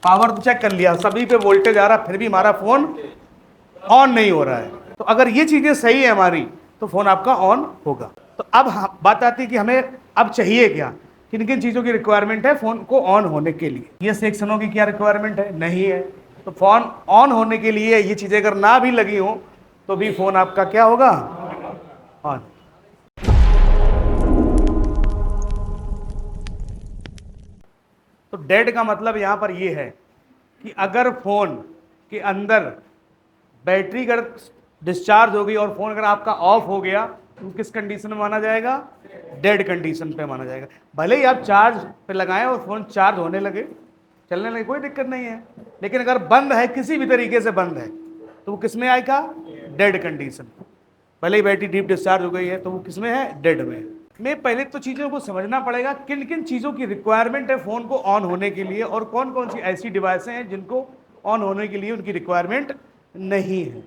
Power तो check कर लिया, सभी पे वोल्टेज आ रहा, फिर भी हमारा फोन ऑन नहीं हो रहा है। तो अगर ये चीजें सही है हमारी तो फोन आपका ऑन होगा। तो अब बात आती है कि हमें अब चाहिए क्या, किन किन चीजों की रिक्वायरमेंट है फोन को ऑन होने के लिए। ये सेक्शनों की क्या रिक्वायरमेंट है, नहीं है। तो फोन ऑन होने के लिए ये चीजें अगर ना भी लगी हो तो भी फोन आपका क्या होगा, ऑन। तो डेड का मतलब यहां पर ये है कि अगर फोन के अंदर बैटरी अगर डिस्चार्ज हो गई और फोन अगर आपका ऑफ हो गया तो किस कंडीशन में माना जाएगा, डेड कंडीशन पे माना जाएगा। भले ही आप चार्ज पे लगाएं और फोन चार्ज होने लगे, चलने लगे, कोई दिक्कत नहीं है, लेकिन अगर बंद है, किसी भी तरीके से बंद है, तो वो किस में आएगा, डेड कंडीशन। भले ही बैटरी डीप डिस्चार्ज हो गई है तो वो किस में है, डेड में। मैं पहले तो चीज़ों को समझना पड़ेगा किन किन चीज़ों की रिक्वायरमेंट है फ़ोन को ऑन होने के लिए, और कौन कौन सी ऐसी डिवाइसें हैं जिनको ऑन होने के लिए उनकी रिक्वायरमेंट नहीं है।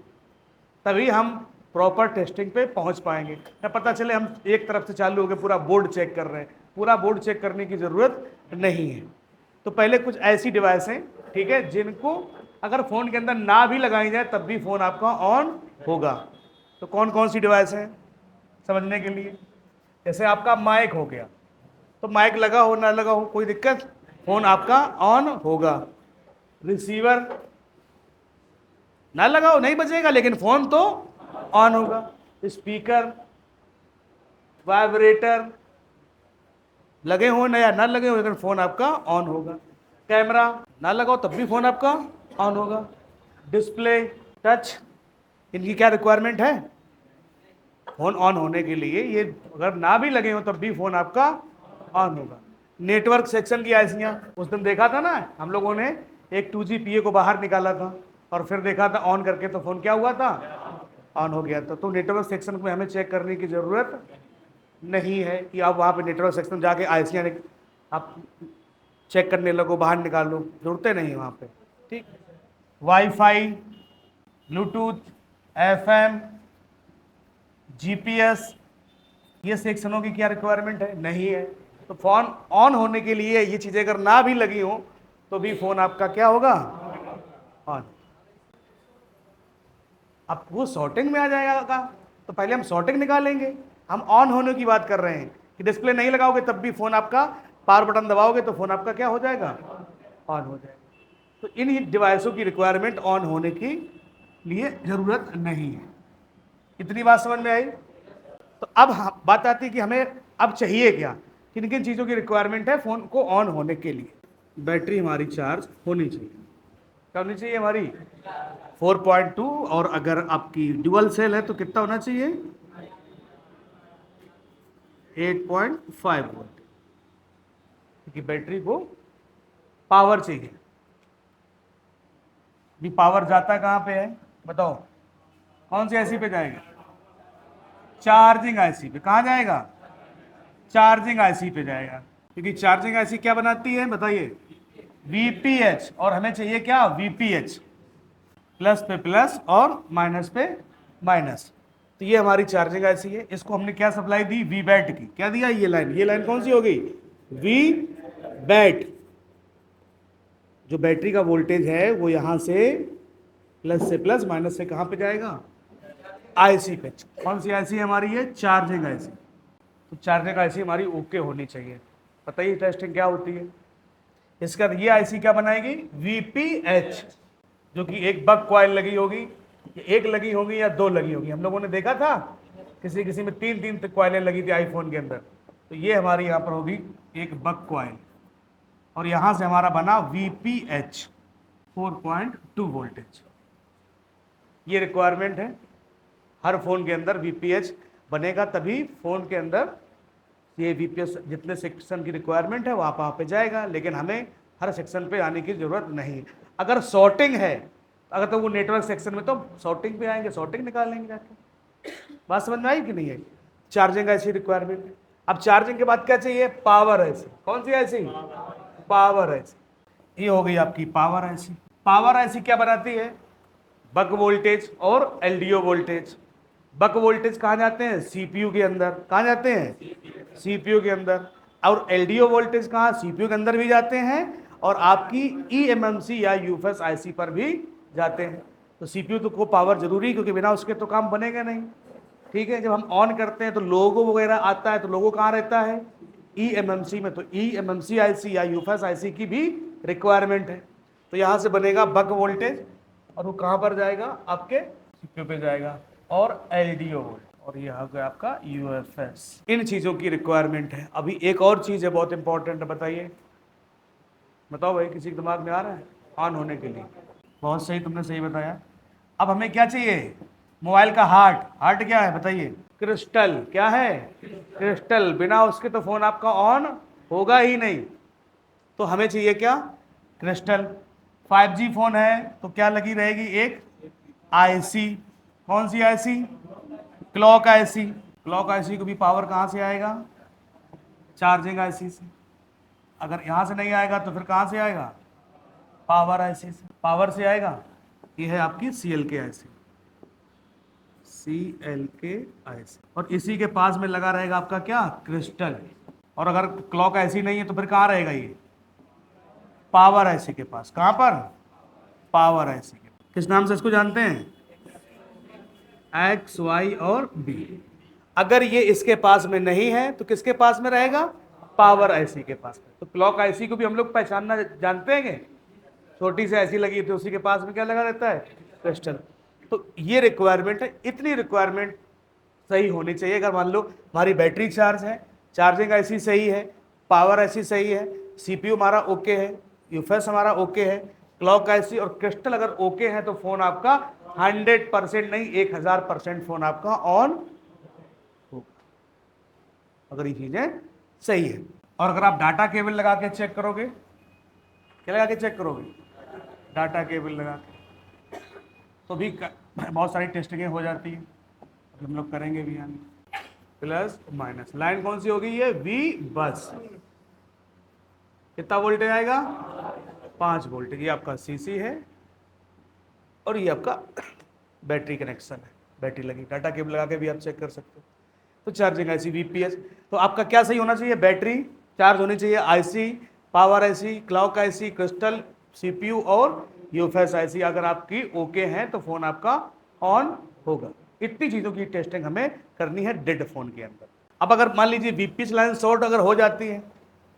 तभी हम प्रॉपर टेस्टिंग पे पहुंच पाएंगे। या पता चले हम एक तरफ से चालू हो गए पूरा बोर्ड चेक कर रहे हैं, पूरा बोर्ड चेक करने की ज़रूरत नहीं है। तो पहले कुछ ऐसी डिवाइसें, ठीक है, जिनको अगर फ़ोन के अंदर ना भी लगाई जाए तब भी फ़ोन आपका ऑन होगा। तो कौन कौन सी डिवाइस हैं समझने के लिए, जैसे आपका माइक हो गया, तो माइक लगा हो ना लगा हो कोई दिक्कत, फोन आपका ऑन होगा। रिसीवर ना लगा हो नहीं बजेगा, लेकिन फोन तो ऑन होगा। स्पीकर, वाइब्रेटर लगे हो ना या ना लगे हो, लेकिन फोन आपका ऑन होगा। कैमरा ना लगा हो तब भी फोन आपका ऑन होगा। डिस्प्ले, टच, इनकी क्या रिक्वायरमेंट है, फोन ऑन होने के लिए ये अगर ना भी लगे हो तब भी फोन आपका ऑन होगा। नेटवर्क सेक्शन की आईसियां उस दिन देखा था ना हम लोगों ने, एक 2GPA को बाहर निकाला था और फिर देखा था ऑन करके तो फोन क्या हुआ था, ऑन हो गया था। तो नेटवर्क सेक्शन में हमें चेक करने की जरूरत नहीं है कि आप वहाँ पे नेटवर्क सेक्शन जाके आईसियां आप चेक करने लगो, बाहर निकालो, जरूरतें नहीं है वहाँ पे, ठीक। वाईफाई, ब्लूटूथ, FM, GPS, ये सेक्शनों की क्या रिक्वायरमेंट है, नहीं है। तो फोन ऑन होने के लिए ये चीजें अगर ना भी लगी हो तो भी फोन आपका क्या होगा, ऑन। अब वो सॉर्टिंग में आ जाएगा, तो पहले हम सॉर्टिंग निकालेंगे। हम ऑन होने की बात कर रहे हैं कि डिस्प्ले नहीं लगाओगे तब भी फोन आपका, पावर बटन दबाओगे तो फोन आपका क्या हो जाएगा, ऑन हो जाएगा। तो इन डिवाइसों की रिक्वायरमेंट ऑन होने की लिए जरूरत नहीं है। इतनी बात समझ में आई। तो अब बात आती है कि हमें अब चाहिए क्या, किन किन चीज़ों की रिक्वायरमेंट है फ़ोन को ऑन होने के लिए। बैटरी हमारी चार्ज होनी चाहिए, क्या होनी चाहिए हमारी, 4.2, और अगर आपकी ड्यूअल सेल है तो कितना होना चाहिए, 8.5 वोल्ट, क्योंकि बैटरी को पावर चाहिए। भी पावर जाता कहाँ पे है बताओ, कौन सी आईसी पे जाएगा, चार्जिंग आईसी पे। कहाँ जाएगा, चार्जिंग आईसी पे जाएगा, क्योंकि चार्जिंग आईसी क्या बनाती है बताइए, VPH, और हमें चाहिए क्या, VPH, प्लस पे प्लस और माइनस पे माइनस। तो ये हमारी चार्जिंग आईसी है, इसको हमने क्या सप्लाई दी, VBAT की। क्या दिया, ये लाइन कौन सी हो गई, VBAT। जो बैटरी का वोल्टेज है वो यहां से प्लस से प्लस, माइनस से कहां पे जाएगा, आईसी पे। कौन सी आईसी हमारी है, चार्जिंग आईसी। तो चार्जिंग आईसी हमारी ओके होनी चाहिए। बताइए टेस्टिंग क्या होती है इसका। ये आईसी क्या बनाएगी, VPH, जो कि एक बक कॉइल लगी होगी, एक लगी होगी या दो लगी होगी। हम लोगों ने देखा था किसी किसी में तीन तीन कॉइलें लगी थी आईफोन के अंदर। तो ये हमारी यहाँ पर होगी एक बक कॉइल, और यहाँ से हमारा बना VPH, 4.2 वोल्टेज। ये रिक्वायरमेंट है, हर फोन के अंदर VPH बनेगा, तभी फोन के अंदर ये VPH जितने सेक्शन की रिक्वायरमेंट है वहाँ पे जाएगा। लेकिन हमें हर सेक्शन पे आने की जरूरत नहीं है। अगर सॉर्टिंग है, अगर तो वो नेटवर्क सेक्शन में, तो सॉर्टिंग पे आएंगे, सॉर्टिंग निकाल लेंगे जाके। बात समझ में आई कि नहीं आई। चार्जिंग ऐसी रिक्वायरमेंट। अब चार्जिंग के बाद क्या चाहिए, पावर ऐसी। कौन सी ऐसी, पावर ऐसी। ये हो गई आपकी पावर ऐसी। पावर ऐसी क्या बनाती है, बक वोल्टेज और LDO वोल्टेज। बक वोल्टेज कहाँ जाते हैं, CPU के अंदर। कहाँ जाते हैं, CPU के अंदर। और LDO वोल्टेज कहाँ, CPU के अंदर भी जाते हैं और आपकी eMMC या UFS IC पर भी जाते हैं। तो CPU तो को पावर जरूरी, क्योंकि बिना उसके तो काम बनेगा नहीं। ठीक है, जब हम ऑन करते हैं तो लोगो वगैरह आता है, तो लोगो कहाँ रहता है? eMMC में। तो eMMC IC या UFS IC की भी रिक्वायरमेंट है। तो यहाँ से बनेगा बक वोल्टेज, और वो कहाँ पर जाएगा? आपके CPU पे जाएगा, और LDO और ये हो गया आपका UFS। इन चीज़ों की रिक्वायरमेंट है। अभी एक और चीज़ है बहुत इंपॉर्टेंट है, बताइए, बताओ भाई, किसी के दिमाग में आ रहा है? ऑन होने के लिए बहुत सही, तुमने सही बताया। अब हमें क्या चाहिए? मोबाइल का हार्ट। हार्ट क्या है बताइए? क्रिस्टल। क्या है? क्रिस्टल। बिना उसके तो फोन आपका ऑन होगा ही नहीं। तो हमें चाहिए क्या? क्रिस्टल। 5G फोन है तो क्या लगी रहेगी? एक आईसी। कौन सी IC? Clock IC. Clock IC को भी पावर कहाँ से आएगा? चार्जिंग आईसी से। अगर यहाँ से नहीं आएगा तो फिर कहाँ से आएगा? पावर आईसी से। पावर से आएगा। ये है आपकी CLK आईसी। CLK IC. और इसी के पास में लगा रहेगा आपका क्या? क्रिस्टल। और अगर क्लॉक आईसी नहीं है तो फिर कहाँ रहेगा ये? पावर आईसी के पास। कहाँ पर? पावर आईसी के पास। किस नाम से इसको जानते हैं? X, Y और B। अगर ये इसके पास में नहीं है तो किसके पास में रहेगा? पावर आईसी के पास में। तो क्लॉक आईसी को भी हम लोग पहचानना जानते हैं, छोटी सी ऐसी लगी थी, उसी के पास में क्या लगा रहता है? क्रिस्टल। तो ये रिक्वायरमेंट है। इतनी रिक्वायरमेंट सही होनी चाहिए। अगर मान लो हमारी बैटरी चार्ज है, चार्जिंग आईसी सही है, पावर आईसी सही है, CPU हमारा ओके है, UFS हमारा ओके है, क्लॉक आईसी और क्रिस्टल अगर ओके है, तो फोन आपका 100% नहीं 1000% फोन आपका ऑन होगा, अगर ये चीजें सही है। और अगर आप डाटा केबल लगा के चेक करोगे, क्या लगा के चेक करोगे? डाटा केबल लगा के, तो भी बहुत सारी टेस्टिंगें हो जाती है, हम लोग करेंगे भी। यहाँ प्लस माइनस लाइन कौन सी होगी? ये V बस। कितना वोल्टेज आएगा? 5 वोल्टेज। ये आपका CC है और ये आपका बैटरी कनेक्शन है, बैटरी लगी। डाटा केबल लगा के भी आप चेक कर सकते हो। तो चार्जिंग आईसी, VPS। तो आपका क्या सही होना चाहिए? बैटरी चार्ज होनी चाहिए, IC, power IC, clock IC, crystal, CPU और UFS आईसी अगर आपकी ओके हैं तो फोन आपका ऑन होगा। इतनी चीजों की टेस्टिंग हमें करनी है डेड फोन के अंदर। अब अगर मान लीजिए VPS लाइन शॉर्ट अगर हो जाती है,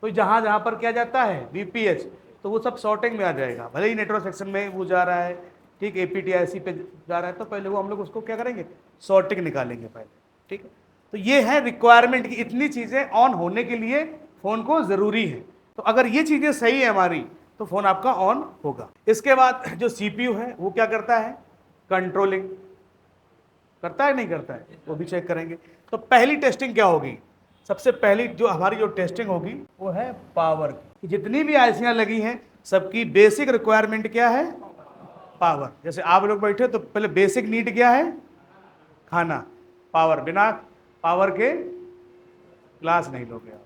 तो जहां जहां पर क्या जाता है? VPS, तो वो सब शॉर्टिंग में आ जाएगा। भले ही नेटवर्क सेक्शन में वो जा रहा है, ठीक, APT-IC पे जा रहा है, तो पहले वो हम लोग उसको क्या करेंगे? शॉर्टिंग निकालेंगे पहले। ठीक है, तो ये है रिक्वायरमेंट की इतनी चीजें ऑन होने के लिए फोन को जरूरी है। तो अगर ये चीजें सही है हमारी, तो फोन आपका ऑन होगा। इसके बाद जो CPU है वो क्या करता है? कंट्रोलिंग करता है, नहीं करता है, वो भी चेक करेंगे। तो पहली टेस्टिंग क्या होगी? सबसे पहली जो हमारी जो टेस्टिंग होगी वो है पावर की। जितनी भी आईसियां लगी हैं सबकी बेसिक रिक्वायरमेंट क्या है? पावर। जैसे आप लोग बैठे तो पहले बेसिक नीड क्या है? खाना। पावर, बिना पावर के क्लास नहीं लोगे आप।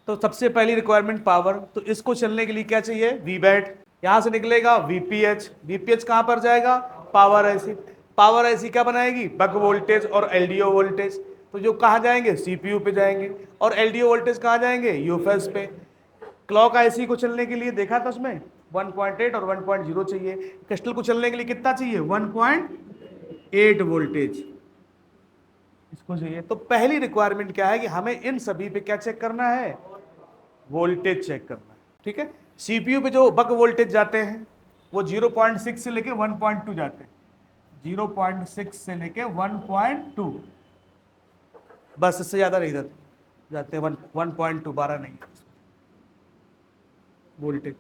तो सबसे पहली रिक्वायरमेंट पावर। तो इसको चलने के लिए क्या चाहिए? VBAT। यहां से निकलेगा VPH। VPH कहां पर जाएगा? Power IC. पावर आईसी क्या बनाएगी? बक वोल्टेज और LDO वोल्टेज। तो जो कहां जाएंगे? CPU पे जाएंगे। और LDO वोल्टेज कहां जाएंगे? UFS पे। क्लॉक आईसी को चलने के लिए देखा था उसमें 1.8 और 1.0 चाहिए। क्रिस्टल को चलने के लिए कितना चाहिए? 1.8 वोल्टेज इसको चाहिए। तो पहली रिक्वायरमेंट क्या है कि हमें इन सभी पे क्या चेक करना है? वोल्टेज चेक करना है। ठीक है, CPU पे जो बक वोल्टेज जाते हैं वो 0.6 से लेके 1.2 जाते हैं। 0.6 से लेके 1.2, बस इससे ज्यादा नहीं जाते। 1.2, 12 नहीं वोल्टेज।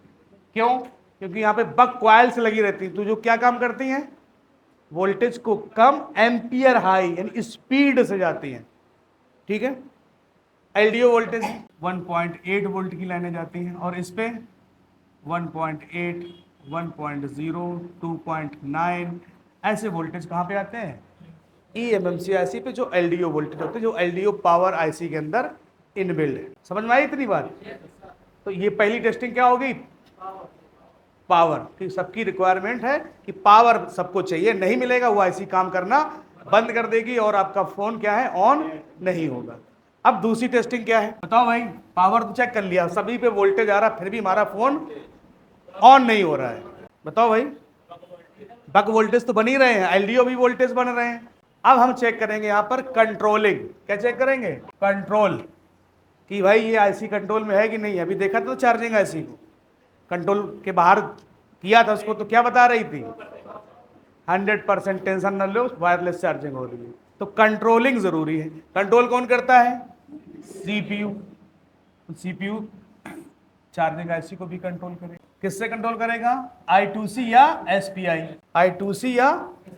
क्यों? क्योंकि यहाँ पे बक कॉइल्स लगी रहती हैं, तो जो क्या काम करती हैं? वोल्टेज को कम, एम्पियर हाई यानी स्पीड से जाती हैं। ठीक है, LDO वोल्टेज 1.8 वोल्ट की लाइनें जाती हैं, और इस पे 1.8, 1.0, 2.9 ऐसे वोल्टेज कहाँ पे आते हैं? eMMC IC पे जो LDO वोल्टेज होते हैं, जो LDO पावर IC के अंदर इनबिल्ड है। समझ में आई इतनी बात? तो ये पहली टेस्टिंग क्या होगी? पावर की। सबकी रिक्वायरमेंट है कि पावर सबको चाहिए, नहीं मिलेगा वो IC काम करना बंद कर देगी और आपका फोन क्या है? ऑन नहीं होगा। अब दूसरी टेस्टिंग क्या है बताओ भाई, पावर तो चेक कर लिया, सभी पे वोल्टेज आ रहा, फिर भी हमारा फोन ऑन नहीं हो रहा है। बताओ भाई, बक वोल्टेज तो बन ही रहे हैं, एलडीओ भी वोल्टेज बन रहे हैं। अब हम चेक करेंगे यहां पर कंट्रोलिंग, क्या चेक करेंगे, कंट्रोल, कि भाई ये आईसी कंट्रोल में है कि नहीं। अभी देखा तो चार्जिंग आईसी को कंट्रोल के बाहर किया था उसको, तो क्या बता रही थी, 100%, टेंशन न लो, वायरलेस चार्जिंग हो रही है। तो कंट्रोलिंग जरूरी है। कंट्रोल कौन करता है, सीपीयू। सीपीयू चार्जिंग आईसी को भी कंट्रोल करेगा। किससे कंट्रोल करेगा, I2C या SPI, I2C या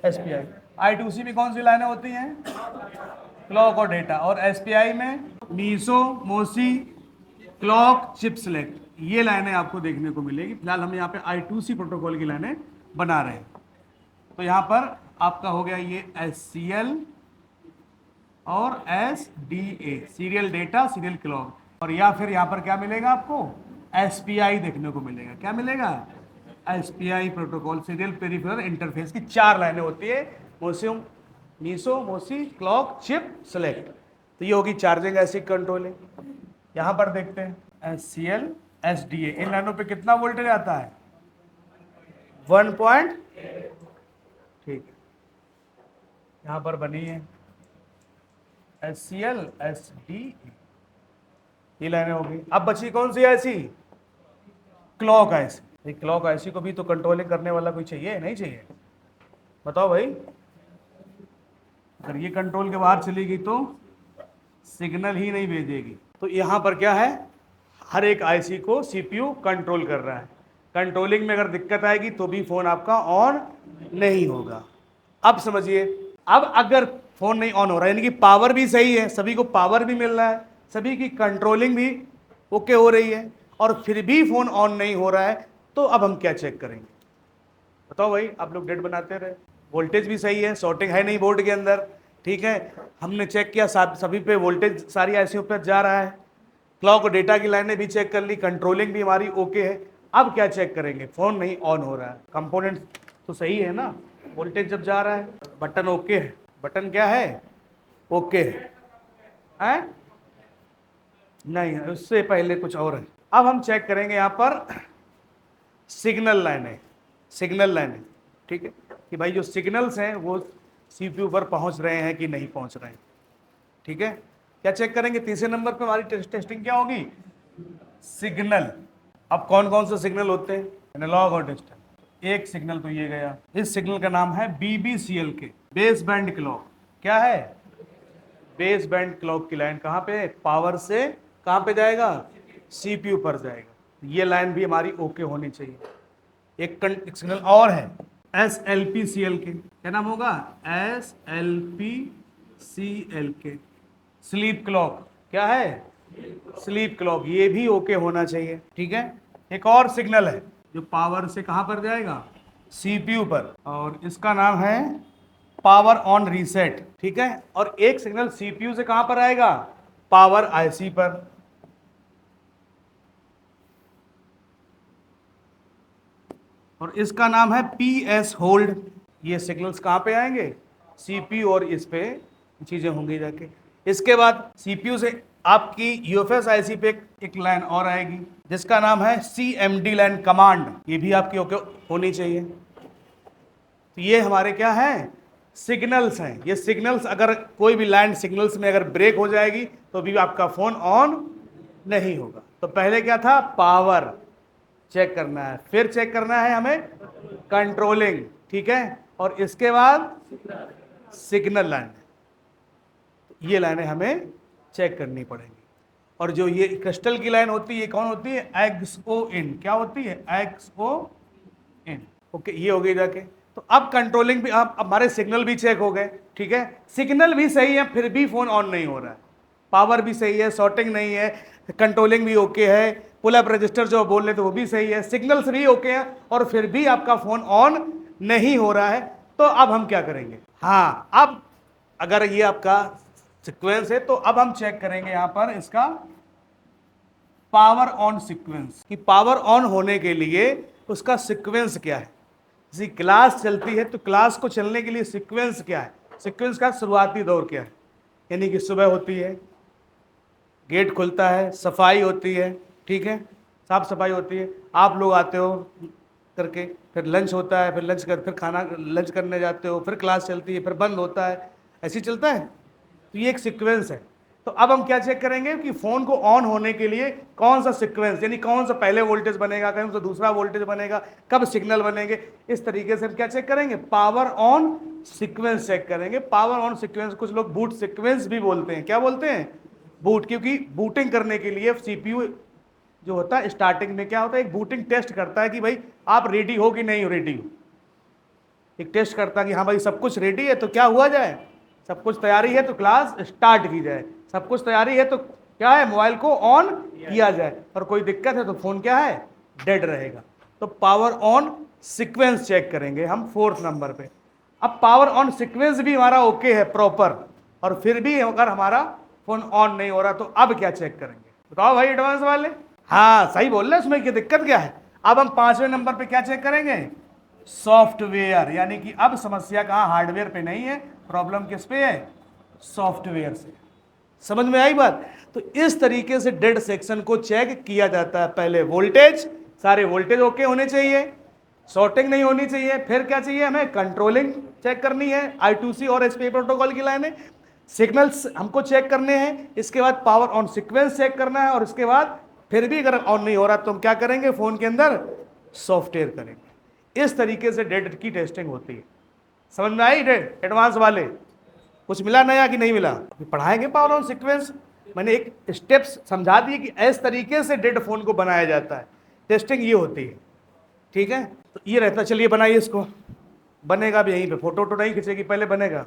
SPI। I2C में कौन सी लाइनें होती हैं, क्लॉक और डेटा, और SPI में मीसो, मोसी, क्लॉक, चिप सेलेक्ट, ये लाइनें आपको देखने को मिलेगी। फिलहाल हम यहाँ पे I2C प्रोटोकॉल की लाइनें बना रहे हैं। तो यहाँ पर आपका हो गया ये SCL और SDA, serial data, serial clock, और या फिर यहाँ पर क्या मिलेगा आपको, SPI देखने को मिलेगा। क्या मिलेगा, SPI protocol, serial peripheral interface की 4 लाइनें होती है, मीसो, मोसी, क्लॉक, चिप, सेलेक्ट। तो ये होगी चार्जिंग ऐसी कंट्रोलिंग। यहाँ पर देखते हैं SCL, SDA, इन लाइनों पे कितना वोल्टेज आता है, 1 पॉइंट, ठीक है, यहाँ पर बनी है SCL, SDA, ये लाइनें होगी। अब बची कौन सी ऐसी, क्लॉक आईसी। क्लॉक आईसी को भी तो कंट्रोलिंग करने वाला कोई चाहिए, नहीं चाहिए, बताओ भाई। अगर ये कंट्रोल के बाहर चली गई तो सिग्नल ही नहीं भेजेगी। तो यहाँ पर क्या है, हर एक आईसी को सीपीयू कंट्रोल कर रहा है। कंट्रोलिंग में अगर दिक्कत आएगी तो भी फोन आपका ऑन नहीं होगा। अब समझिए, अब अगर फोन नहीं ऑन हो रहा है, यानी कि पावर भी सही है, सभी को पावर भी मिल रहा है, सभी की कंट्रोलिंग भी ओके हो रही है, और फिर भी फोन ऑन नहीं हो रहा है, तो अब हम क्या चेक करेंगे बताओ भाई। आप लोग डेट बनाते रहे, वोल्टेज भी सही है, शॉर्टिंग है नहीं बोर्ड के अंदर, ठीक है, हमने चेक किया सभी पे वोल्टेज सारी ऐसी ऊपर जा रहा है, क्लॉक और डेटा की लाइनें भी चेक कर ली, कंट्रोलिंग भी हमारी ओके है। अब क्या चेक करेंगे, फोन नहीं ऑन हो रहा है, कंपोनेंट तो सही है ना, वोल्टेज जब जा रहा है, बटन ओके है, बटन क्या है, ओके है, नहीं उससे पहले कुछ और है। अब हम चेक करेंगे यहाँ पर सिग्नल लाइनें, ठीक है, कि भाई जो सिग्नल्स हैं वो सीपीयू पर पहुंच रहे हैं कि नहीं पहुंच रहे हैं, ठीक है। क्या चेक करेंगे, तीसरे नंबर पर हमारी टेस्टिंग क्या होगी, सिग्नल। अब कौन कौन से सिग्नल होते हैं, एनालॉग और डिजिटल। एक सिग्नल तो ये गया, इस सिग्नल का नाम है BBCL के, बेस बैंड क्लॉक। क्या है, बेस बैंड क्लॉक की लाइन कहाँ पे, पावर से कहाँ पे जाएगा, सीपीयू पर जाएगा। ये लाइन भी हमारी ओके होनी चाहिए। एक सिग्नल और है SLPCL के, क्या नाम होगा, SLPCL के, स्लीप क्लॉक। क्या है, स्लीप क्लॉक, ये भी ओके होना चाहिए, ठीक है। एक और सिग्नल है जो पावर से कहां पर जाएगा, सीपीयू पर, और इसका नाम है पावर ऑन रीसेट, ठीक है। और एक सिग्नल सीपीयू से कहां पर आएगा, पावर आईसी पर। और इसका नाम है PS होल्ड। ये सिग्नल्स कहां पे आएंगे, सीपीयू, और इस पे चीजें होंगी जाके। इसके बाद सीपीयू से आपकी यूएफएस आईसी पे एक लाइन और आएगी जिसका नाम है CMD लाइन कमांड, ये भी आपकी ओके होनी चाहिए। तो ये हमारे क्या है, सिग्नल्स हैं। ये सिग्नल्स, अगर कोई भी लाइन सिग्नल्स में अगर ब्रेक हो जाएगी तो भी आपका फोन ऑन नहीं होगा। तो पहले क्या था, पावर चेक करना है, फिर चेक करना है हमें कंट्रोलिंग, ठीक है, और इसके बाद सिग्नल लाइन, ये लाइनें हमें चेक करनी पड़ेंगी। और जो ये क्रिस्टल की लाइन होती है, ये कौन होती है, XOIN। क्या होती है, XOIN, ओके, ये हो गई जाके। तो अब कंट्रोलिंग भी, अब हमारे सिग्नल भी चेक हो गए, ठीक है, सिग्नल भी सही है, फिर भी फोन ऑन नहीं हो रहा है, पावर भी सही है, शॉर्टिंग नहीं है, कंट्रोलिंग भी ओके है, पुल अप रजिस्टर जो बोल रहे थे वो भी सही है, सिग्नल्स भी ओके हैं, और फिर भी आपका फोन ऑन नहीं हो रहा है। तो अब हम क्या करेंगे, हाँ, अब अगर ये आपका सीक्वेंस है तो अब हम चेक करेंगे यहां पर इसका पावर ऑन सीक्वेंस, कि पावर ऑन होने के लिए उसका सीक्वेंस क्या है। जैसे क्लास चलती है तो क्लास को चलने के लिए सीक्वेंस क्या है, सीक्वेंस का शुरुआती दौर क्या है, यानी कि सुबह होती है, गेट खुलता है, सफाई होती है, ठीक है, साफ सफाई होती है, आप लोग आते हो करके, फिर लंच होता है, फिर खाना लंच करने जाते हो, फिर क्लास चलती है, फिर बंद होता है, ऐसे ही चलता है। तो ये एक सीक्वेंस है। तो अब हम क्या चेक करेंगे कि फोन को ऑन होने के लिए कौन सा सीक्वेंस, यानी कौन सा पहले वोल्टेज बनेगा, कौन सा दूसरा वोल्टेज बनेगा, कब सिग्नल बनेंगे, इस तरीके से हम क्या चेक करेंगे, पावर ऑन सीक्वेंस चेक करेंगे। पावर ऑन सीक्वेंस कुछ लोग बूट सीक्वेंस भी बोलते हैं। क्या बोलते हैं? बूट, क्योंकि बूटिंग करने के लिए सीपीयू जो होता है स्टार्टिंग में क्या होता है, एक बूटिंग टेस्ट करता है कि भाई आप रेडी हो कि नहीं हो रेडी हो। एक टेस्ट करता है कि हाँ भाई सब कुछ रेडी है तो क्या हुआ जाए, सब कुछ तैयारी है तो क्लास स्टार्ट की जाए, सब कुछ तैयारी है तो क्या है, मोबाइल को ऑन किया जाए, और कोई दिक्कत है तो फोन क्या है, डेड रहेगा। तो पावर ऑन सीक्वेंस चेक करेंगे हम 4th नंबर पे। अब पावर ऑन सीक्वेंस भी हमारा ओके है प्रॉपर, और फिर भी अगर हमारा फोन ऑन नहीं हो रहा तो अब क्या चेक करेंगे, बताओ भाई एडवांस वाले। हाँ सही बोल रहे, उसमें क्या दिक्कत क्या है। अब हम 5वें नंबर पे क्या चेक करेंगे, सॉफ्टवेयर, यानी कि अब समस्या कहाँ, हार्डवेयर पे नहीं है, प्रॉब्लम किस पे है, सॉफ्टवेयर से। समझ में आई बात। तो इस तरीके से डेड सेक्शन को चेक किया जाता है। पहले वोल्टेज, सारे वोल्टेज ओके होने चाहिए, शॉर्टिंग नहीं होनी चाहिए, फिर क्या चाहिए हमें, कंट्रोलिंग चेक करनी है, I2C और एसपीआई प्रोटोकॉल की लाइनें, सिग्नल्स हमको चेक करने हैं, इसके बाद पावर ऑन सीक्वेंस चेक करना है, और इसके बाद फिर भी अगर ऑन नहीं हो रहा तो हम क्या करेंगे, फोन के अंदर सॉफ्टवेयर करेंगे। इस तरीके से डेड की टेस्टिंग होती है। समझ में आई डेड एडवांस वाले, कुछ मिला नया कि नहीं मिला, पढ़ाएंगे पावर ऑन सीक्वेंस। मैंने एक स्टेप्स समझा दिए कि इस तरीके से डेड फोन को बनाया जाता है, टेस्टिंग ये होती है, ठीक है। तो ये रहता, चलिए बनाइए इसको, बनेगा भी यहीं पे, फोटो वोटो नहीं खींचेगी, पहले बनेगा।